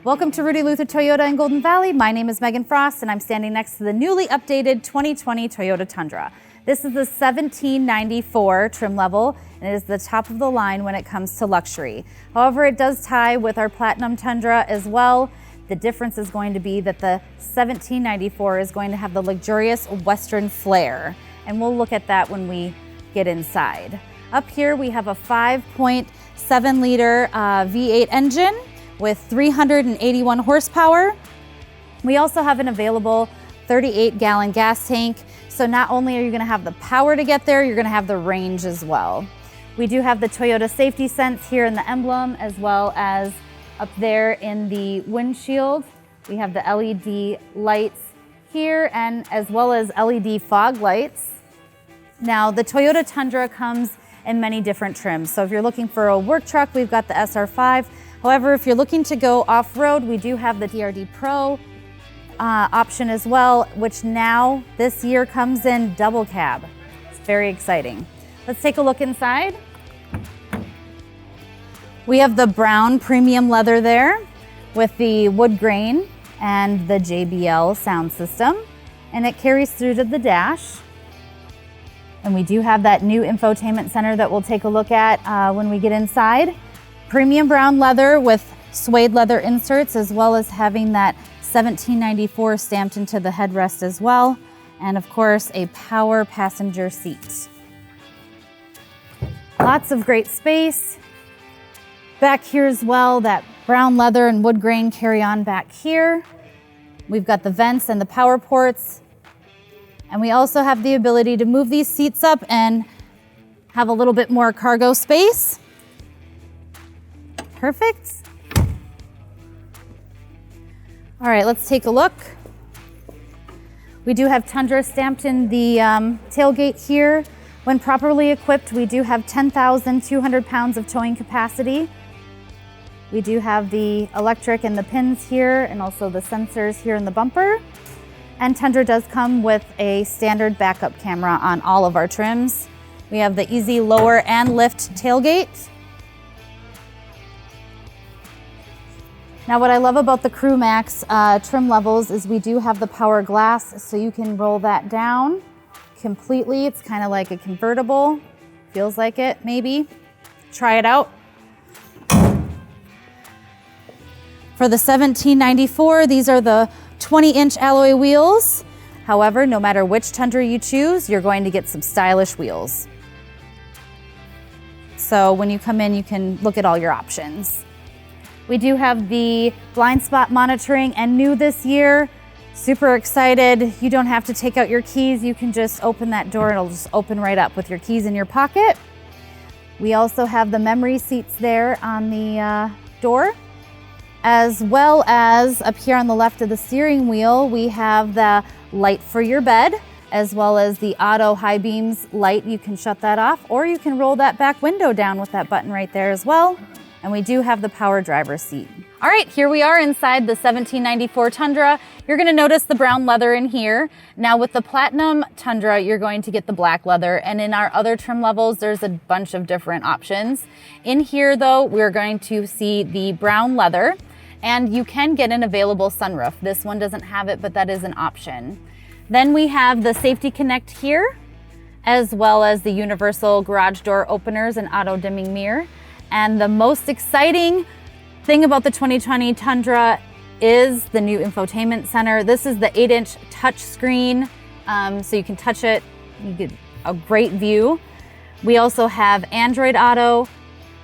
Welcome to Rudy Luther Toyota in Golden Valley. My name is Megan Frost and I'm standing next to the newly updated 2020 Toyota Tundra. This is the 1794 trim level and it is the top of the line when it comes to luxury. However, it does tie with our Platinum Tundra as well. The difference is going to be that the 1794 is going to have the luxurious Western flair, and we'll look at that when we get inside. Up here we have a 5.7 liter V8 engine with 381 horsepower. We also have an available 38-gallon gas tank. So not only are you gonna have the power to get there, you're gonna have the range as well. We do have the Toyota safety sense here in the emblem, as well as up there in the windshield. We have the LED lights here, and as well as LED fog lights. Now, the Toyota Tundra comes in many different trims. So if you're looking for a work truck, we've got the SR5. However, if you're looking to go off-road, we do have the TRD Pro option as well, which now this year comes in double cab. It's very exciting. Let's take a look inside. We have the brown premium leather there with the wood grain and the JBL sound system, and it carries through to the dash. And we do have that new Infotainment Center that we'll take a look at when we get inside. Premium brown leather with suede leather inserts, as well as having that 1794 stamped into the headrest as well. And of course, a power passenger seat. Lots of great space. Back here as well, that brown leather and wood grain carry on back here. We've got the vents and the power ports. And we also have the ability to move these seats up and have a little bit more cargo space. Perfect. All right, let's take a look. We do have Tundra stamped in the tailgate here. When properly equipped, we do have 10,200 pounds of towing capacity. We do have the electric and the pins here, and also the sensors here in the bumper. And Tundra does come with a standard backup camera on all of our trims. We have the easy lower and lift tailgate. Now, what I love about the Crew Max trim levels is we do have the power glass, so you can roll that down completely. It's kind of like a convertible. Feels like it, maybe. Try it out. For the 1794, these are the 20-inch alloy wheels. However, no matter which Tundra you choose, you're going to get some stylish wheels. So when you come in, you can look at all your options. We do have the blind spot monitoring, and new this year, super excited. You don't have to take out your keys. You can just open that door. It'll just open right up with your keys in your pocket. We also have the memory seats there on the door, as well as up here on the left of the steering wheel, we have the light for your bed, as well as the auto high beams light. You can shut that off, or you can roll that back window down with that button right there as well. And we do have the power driver's seat. All right, here we are inside the 1794 Tundra. You're gonna notice the brown leather in here. Now with the Platinum Tundra, you're going to get the black leather, and in our other trim levels, there's a bunch of different options. In here though, we're going to see the brown leather, and you can get an available sunroof. This one doesn't have it, but that is an option. Then we have the Safety Connect here, as well as the universal garage door openers and auto dimming mirror. And the most exciting thing about the 2020 Tundra is the new Infotainment Center. This is the 8-inch touch screen, so you can touch it, you get a great view. We also have Android Auto,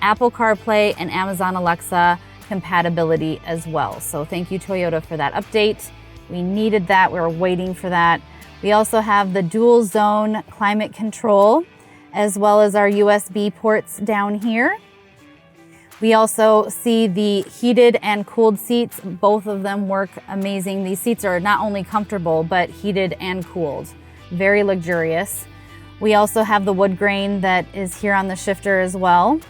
Apple CarPlay, and Amazon Alexa compatibility as well. So thank you, Toyota, for that update. We needed that, we were waiting for that. We also have the dual zone climate control, as well as our USB ports down here. We also see the heated and cooled seats. Both of them work amazing. These seats are not only comfortable, but heated and cooled. Very luxurious. We also have the wood grain that is here on the shifter as well.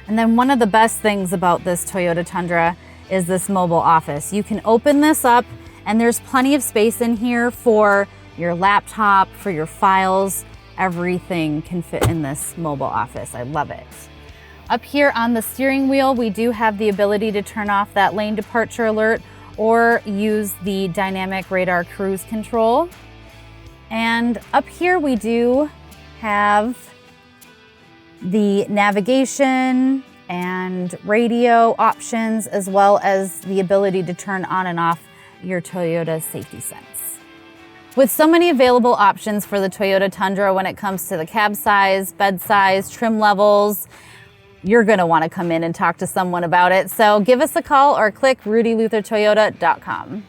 And then one of the best things about this Toyota Tundra is this mobile office. You can open this up, and there's plenty of space in here for your laptop, for your files. Everything can fit in this mobile office. I love it. Up here on the steering wheel, we do have the ability to turn off that lane departure alert or use the dynamic radar cruise control. And up here we do have the navigation and radio options, as well as the ability to turn on and off your Toyota Safety Sense. With so many available options for the Toyota Tundra when it comes to the cab size, bed size, trim levels, you're gonna wanna come in and talk to someone about it. So give us a call or click rudyluthertoyota.com.